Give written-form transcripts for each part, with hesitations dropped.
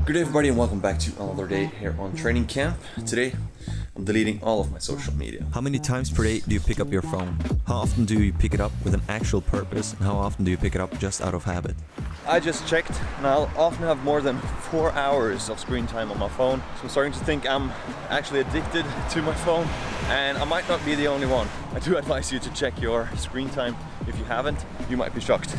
Good day everybody and welcome back to another day here on training camp. Today I'm deleting all of my social media. How many times per day do you pick up your phone? How often do you pick it up with an actual purpose? And how often do you pick it up just out of habit? I just checked and I'll often have more than 4 hours of screen time on my phone. So I'm starting to think I'm actually addicted to my phone, and I might not be the only one. I do advise you to check your screen time. If you haven't, you might be shocked.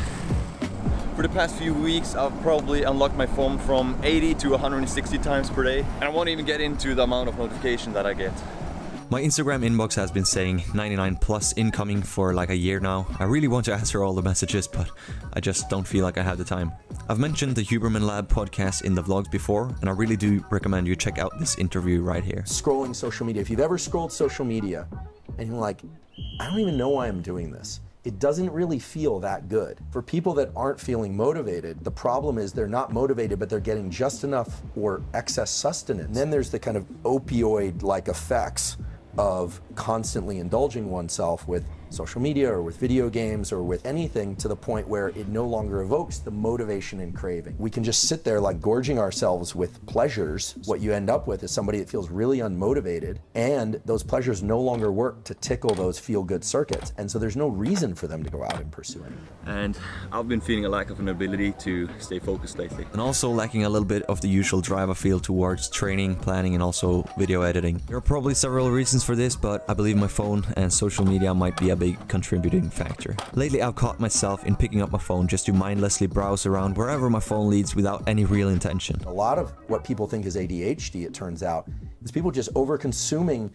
For the past few weeks, I've probably unlocked my phone from 80 to 160 times per day, and I won't even get into the amount of notification that I get. My Instagram inbox has been saying 99 plus incoming for like a year now. I really want to answer all the messages, but I just don't feel like I have the time. I've mentioned the Huberman Lab podcast in the vlogs before, and I really do recommend you check out this interview right here. Scrolling social media. If you've ever scrolled social media and you're like, I don't even know why I'm doing this, it doesn't really feel that good. For people that aren't feeling motivated, the problem is they're not motivated, but they're getting just enough or excess sustenance. And then there's the kind of opioid-like effects of constantly indulging oneself with social media or with video games or with anything to the point where it no longer evokes the motivation and craving. We can just sit there like gorging ourselves with pleasures. What you end up with is somebody that feels really unmotivated, and those pleasures no longer work to tickle those feel-good circuits, and so there's no reason for them to go out and pursue anything. And I've been feeling a lack of an ability to stay focused lately. And also lacking a little bit of the usual drive I feel towards training, planning, and also video editing. There are probably several reasons for this, but I believe my phone and social media might be a big contributing factor. Lately I've caught myself in picking up my phone just to mindlessly browse around wherever my phone leads without any real intention. A lot of what people think is ADHD, it turns out, is people just over-consuming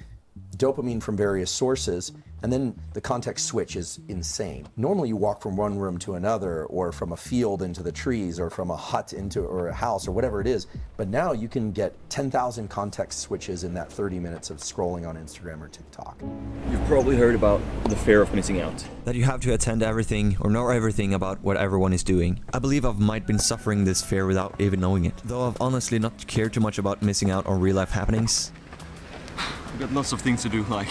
dopamine from various sources, and then the context switch is insane. Normally you walk from one room to another, or from a field into the trees, or from a hut into or a house, or whatever it is, but now you can get 10,000 context switches in that 30 minutes of scrolling on Instagram or TikTok. You've probably heard about the fear of missing out. That you have to attend everything or know everything about what everyone is doing. I believe I've might been suffering this fear without even knowing it. Though I've honestly not cared too much about missing out on real life happenings. I've got lots of things to do, like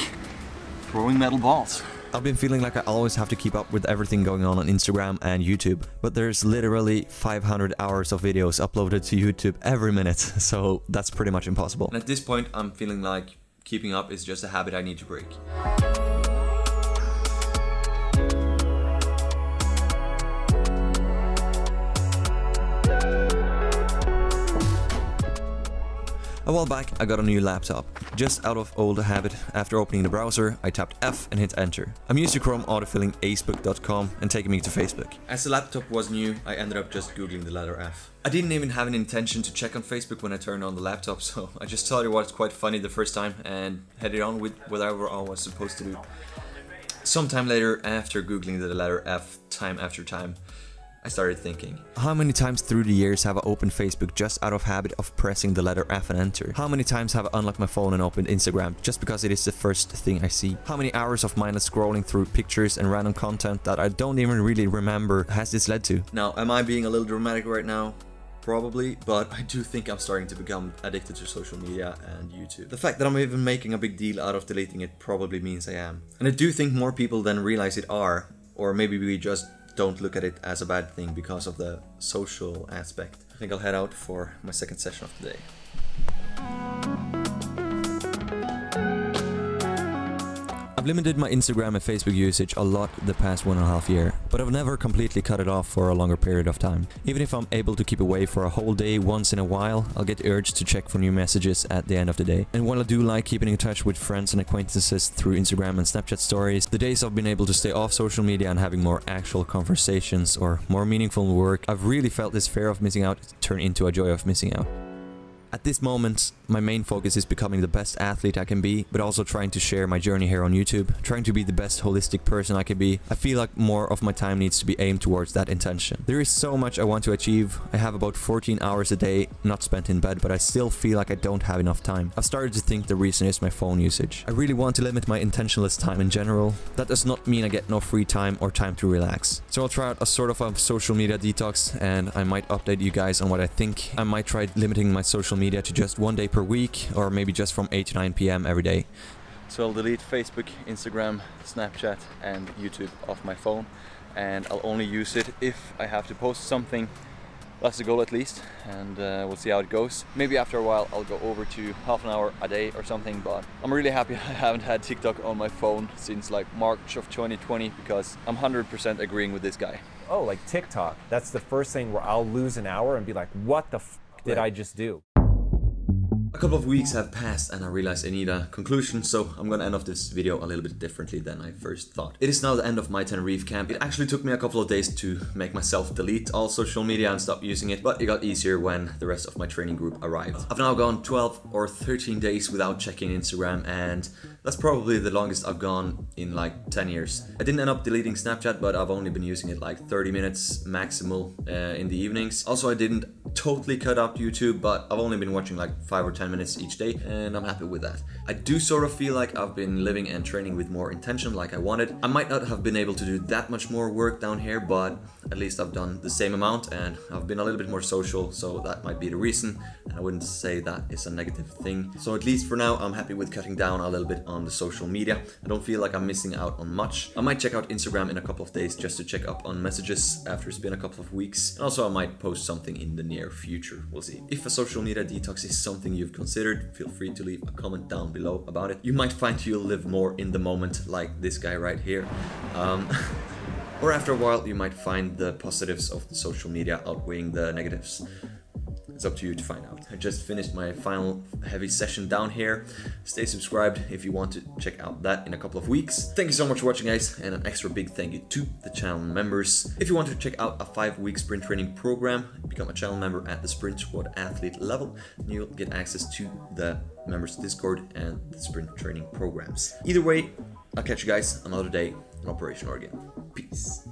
throwing metal balls. I've been feeling like I always have to keep up with everything going on Instagram and YouTube, but there's literally 500 hours of videos uploaded to YouTube every minute, so that's pretty much impossible. And at this point I'm feeling like keeping up is just a habit I need to break. A while back, I got a new laptop. Just out of old habit, after opening the browser, I tapped F and hit enter. I'm used to Chrome autofilling acebook.com and taking me to Facebook. As the laptop was new, I ended up just googling the letter F. I didn't even have an intention to check on Facebook when I turned on the laptop, so I just thought it was quite funny the first time and headed on with whatever I was supposed to do. Sometime later, after googling the letter F time after time, I started thinking, how many times through the years have I opened Facebook just out of habit of pressing the letter F and enter? How many times have I unlocked my phone and opened Instagram just because it is the first thing I see? How many hours of mindless scrolling through pictures and random content that I don't even really remember has this led to? Now, am I being a little dramatic right now? Probably, but I do think I'm starting to become addicted to social media and YouTube. The fact that I'm even making a big deal out of deleting it probably means I am. And I do think more people than realize it are, or maybe we just don't look at it as a bad thing because of the social aspect. I think I'll head out for my second session of the day. I've limited my Instagram and Facebook usage a lot the past 1.5 years, but I've never completely cut it off for a longer period of time. Even if I'm able to keep away for a whole day once in a while, I'll get the urge to check for new messages at the end of the day. And while I do like keeping in touch with friends and acquaintances through Instagram and Snapchat stories, the days I've been able to stay off social media and having more actual conversations or more meaningful work, I've really felt this fear of missing out turn into a joy of missing out. At this moment, my main focus is becoming the best athlete I can be, but also trying to share my journey here on YouTube, trying to be the best holistic person I can be. I feel like more of my time needs to be aimed towards that intention. There is so much I want to achieve. I have about 14 hours a day not spent in bed, but I still feel like I don't have enough time. I've started to think the reason is my phone usage. I really want to limit my intentionless time in general. That does not mean I get no free time or time to relax. So I'll try out a sort of a social media detox, and I might update you guys on what I think. I might try limiting my social media to just 1 day per week, or maybe just from 8 to 9 PM every day. So I'll delete Facebook, Instagram, Snapchat and YouTube off my phone, and I'll only use it if I have to post something That's the goal at least, and we'll see how it goes. Maybe after a while I'll go over to half an hour a day or something, but I'm really happy I haven't had TikTok on my phone since like March of 2020, because I'm 100% agreeing with this guy. Oh, like TikTok. That's the first thing where I'll lose an hour and be like, what the f did I just do? A couple of weeks have passed and I realized I need a conclusion, so I'm gonna end off this video a little bit differently than I first thought. It is now the end of my Tenerife camp. It actually took me a couple of days to make myself delete all social media and stop using it, but it got easier when the rest of my training group arrived. I've now gone 12 or 13 days without checking Instagram, and that's probably the longest I've gone in like 10 years. I didn't end up deleting Snapchat, but I've only been using it like 30 minutes maximal in the evenings. Also, I didn't totally cut out YouTube, but I've only been watching like 5 or 10 minutes each day, and I'm happy with that. I do sort of feel like I've been living and training with more intention like I wanted. I might not have been able to do that much more work down here, but at least I've done the same amount and I've been a little bit more social, so that might be the reason, and I wouldn't say that is a negative thing. So at least for now, I'm happy with cutting down a little bit on the social media. I don't feel like I'm missing out on much. I might check out Instagram in a couple of days just to check up on messages after it's been a couple of weeks, and also I might post something in the near future. We'll see. If a social media detox is something you've considered, feel free to leave a comment down below about it. You might find you'll live more in the moment, like this guy right here. Or after a while, you might find the positives of the social media outweighing the negatives. It's up to you to find out. I just finished my final heavy session down here. Stay subscribed if you want to check out that in a couple of weeks. Thank you so much for watching, guys, and an extra big thank you to the channel members. If you want to check out a 5-week sprint training program, become a channel member at the Sprint Squad athlete level, and you'll get access to the members Discord and the sprint training programs. Either way, I'll catch you guys another day in Operation Oregon. Peace.